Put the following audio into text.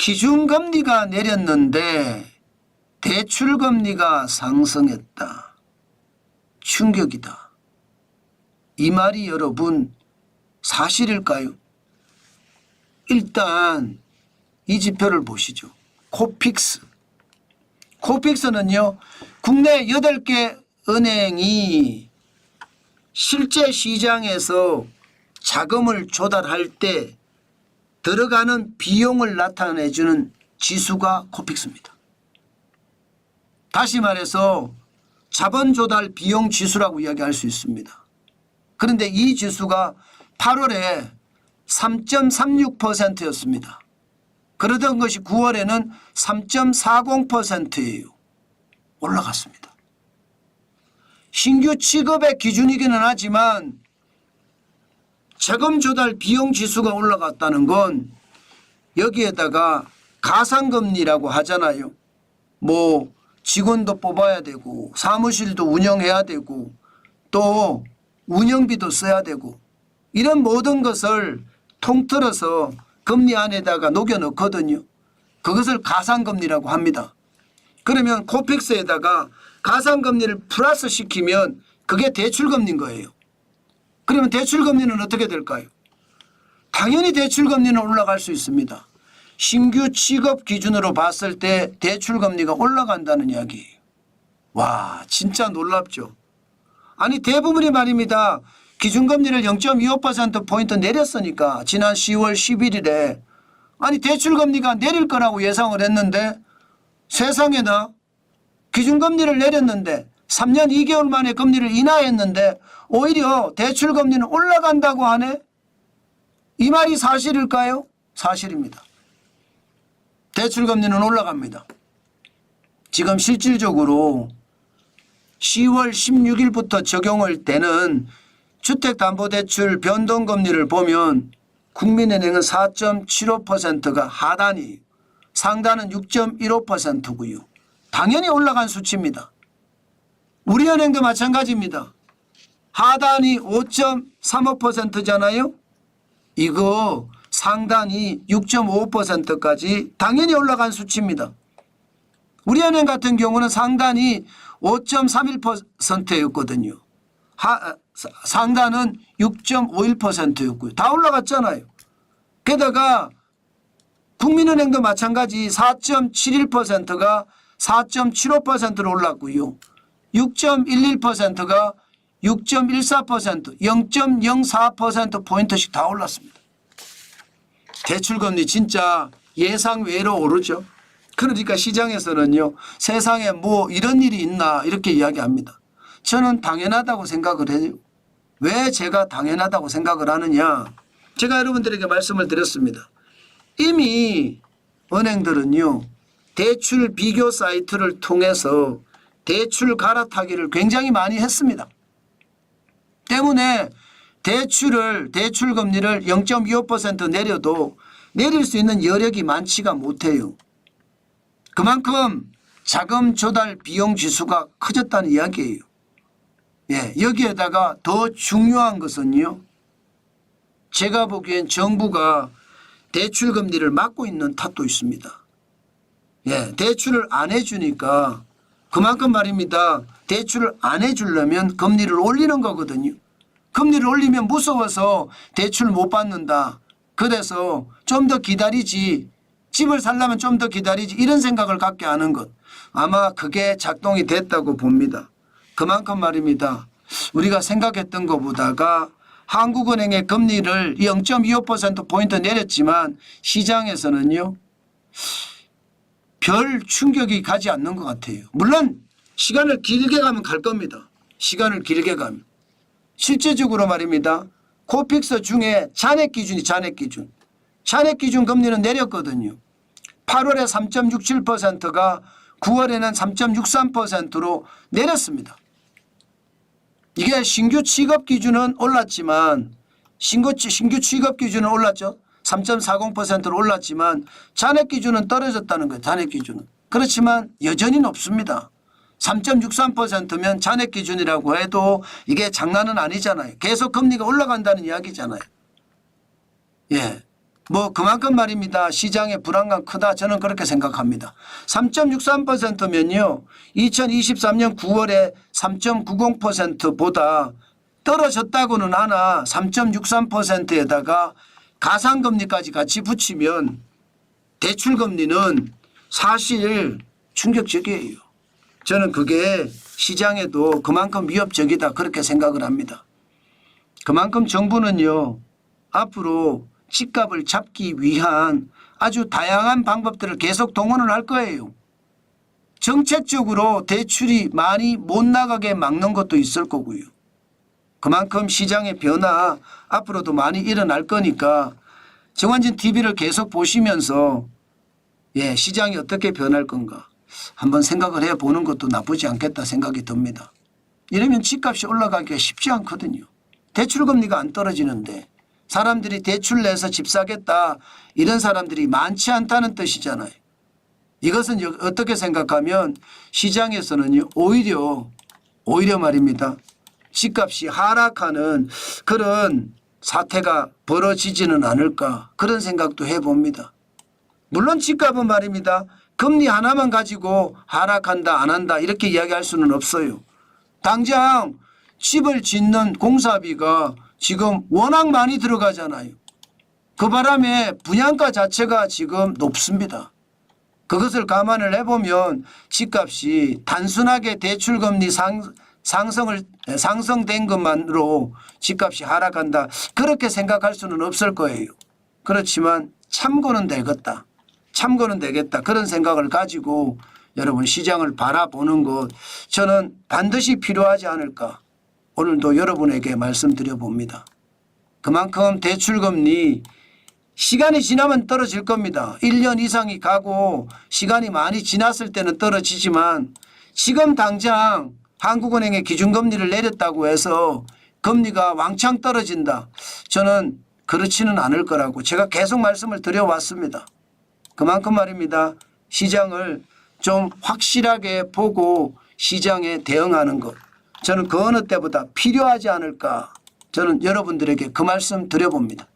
기준금리가 내렸는데 대출금리가 상승했다. 충격이다. 이 말이 여러분 사실일까요? 일단 이 지표를 보시죠. 코픽스. 코픽스는요, 국내 8개 은행이 실제 시장에서 자금을 조달할 때 들어가는 비용을 나타내주는 지수가 코픽스입니다. 다시 말해서 자본 조달 비용 지수라고 이야기할 수 있습니다. 그런데 이 지수가 8월에 3.36%였습니다. 그러던 것이 9월에는 3.40%예요. 올라갔습니다. 신규 취급의 기준이기는 하지만 자금 조달 비용 지수가 올라갔다는 건 여기에다가 가상금리라고 하잖아요. 뭐 직원도 뽑아야 되고 사무실도 운영해야 되고 또 운영비도 써야 되고 이런 모든 것을 통틀어서 금리 안에다가 녹여 넣거든요. 그것을 가상금리라고 합니다. 그러면 코픽스에다가 가상금리를 플러스 시키면 그게 대출금리인 거예요. 그러면 대출금리는 어떻게 될까요? 당연히 대출금리는 올라갈 수 있습니다. 신규 취급 기준으로 봤을 때 대출금리가 올라간다는 이야기예요. 와, 진짜 놀랍죠. 아니 대부분이 말입니다. 기준금리를 0.25%포인트 내렸으니까 지난 10월 11일에 아니 대출금리가 내릴 거라고 예상을 했는데 세상에나 기준금리를 내렸는데 3년 2개월 만에 금리를 인하했는데 오히려 대출금리는 올라간다고 하네? 이 말이 사실일까요? 사실입니다. 대출금리는 올라갑니다. 지금 실질적으로 10월 16일부터 적용을 되는 주택담보대출 변동금리를 보면 국민은행은 4.75%가 하단이에요. 상단은 6.15%고요. 당연히 올라간 수치입니다. 우리은행도 마찬가지입니다. 하단이 5.35%잖아요. 이거 상단이 6.55%까지 당연히 올라간 수치입니다. 우리은행 같은 경우는 상단이 5.31%였거든요. 상단은 6.51%였고요. 다 올라갔잖아요. 게다가 국민은행도 마찬가지 4.71%가 4.75%로 올랐고요. 6.11%가 6.14%, 0.04%포인트씩 다 올랐습니다. 대출금리 진짜 예상 외로 오르죠. 그러니까 시장에서는요, 세상에 뭐 이런 일이 있나 이렇게 이야기합니다. 저는 당연하다고 생각을 해요. 왜 제가 당연하다고 생각을 하느냐. 제가 여러분들에게 말씀을 드렸습니다. 이미 은행들은요, 대출 비교 사이트를 통해서 대출 갈아타기를 굉장히 많이 했습니다. 때문에 대출금리를 0.25% 내려도 내릴 수 있는 여력이 많지가 못해요. 그만큼 자금 조달 비용 지수가 커졌다는 이야기예요. 예, 여기에다가 더 중요한 것은요, 제가 보기엔 정부가 대출금리를 막고 있는 탓도 있습니다. 예, 대출을 안 해주니까 그만큼 말입니다. 대출을 안 해주려면 금리를 올리는 거거든요. 금리를 올리면 무서워서 대출 못 받는다. 그래서 좀 더 기다리지. 집을 살려면 좀 더 기다리지. 이런 생각을 갖게 하는 것. 아마 그게 작동이 됐다고 봅니다. 그만큼 말입니다. 우리가 생각했던 것보다가 한국은행의 금리를 0.25%포인트 내렸지만 시장에서는요, 별 충격이 가지 않는 것 같아요. 물론 시간을 길게 가면 갈 겁니다. 시간을 길게 가면. 실제적으로 말입니다. 코픽스 중에 잔액기준 금리는 내렸거든요. 8월에 3.67%가 9월에는 3.63%로 내렸습니다. 이게 신규 취급 기준은 올랐지만 신규 취급 기준은 올랐죠. 3.40%로 올랐지만 잔액 기준은 떨어졌다는 거예요. 잔액 기준은. 그렇지만 여전히 높습니다. 3.63%면 잔액 기준이라고 해도 이게 장난은 아니잖아요. 계속 금리가 올라간다는 이야기잖아요. 예. 뭐 그만큼 말입니다. 시장의 불안감 크다 저는 그렇게 생각합니다. 3.63%면요. 2023년 9월에 3.90%보다 떨어졌다고는 하나 3.63%에다가 가상금리까지 같이 붙이면 대출금리는 사실 충격적이에요. 저는 그게 시장에도 그만큼 위협적이다 그렇게 생각을 합니다. 그만큼 정부는요. 앞으로 집값을 잡기 위한 아주 다양한 방법들을 계속 동원을 할 거예요. 정책적으로 대출이 많이 못 나가게 막는 것도 있을 거고요. 그만큼 시장의 변화 앞으로도 많이 일어날 거니까 정환진 TV를 계속 보시면서 시장이 어떻게 변할 건가 한번 생각을 해보는 것도 나쁘지 않겠다 생각이 듭니다. 이러면 집값이 올라가기가 쉽지 않거든요. 대출금리가 안 떨어지는데 사람들이 대출 내서 집 사겠다 이런 사람들이 많지 않다는 뜻이잖아요. 이것은 어떻게 생각하면 시장에서는 오히려 말입니다. 집값이 하락하는 그런 사태가 벌어지지는 않을까 그런 생각도 해봅니다. 물론 집값은 말입니다. 금리 하나만 가지고 하락한다 안 한다 이렇게 이야기할 수는 없어요. 당장 집을 짓는 공사비가 지금 워낙 많이 들어가잖아요. 그 바람에 분양가 자체가 지금 높습니다. 그것을 감안을 해보면 집값이 단순하게 대출금리 상승된 것만으로 집값이 하락한다 그렇게 생각할 수는 없을 거예요. 그렇지만 참고는 되겠다. 참고는 되겠다. 그런 생각을 가지고 여러분 시장을 바라보는 것 저는 반드시 필요하지 않을까. 오늘도 여러분에게 말씀드려 봅니다. 그만큼 대출금리 시간이 지나면 떨어질 겁니다. 1년 이상이 가고 시간이 많이 지났을 때는 떨어지지만 지금 당장 한국은행의 기준금리를 내렸다고 해서 금리가 왕창 떨어진다. 저는 그렇지는 않을 거라고 제가 계속 말씀을 드려왔습니다. 그만큼 말입니다. 시장을 좀 확실하게 보고 시장에 대응하는 것. 저는 그 어느 때보다 필요하지 않을까. 저는 여러분들에게 그 말씀 드려봅니다.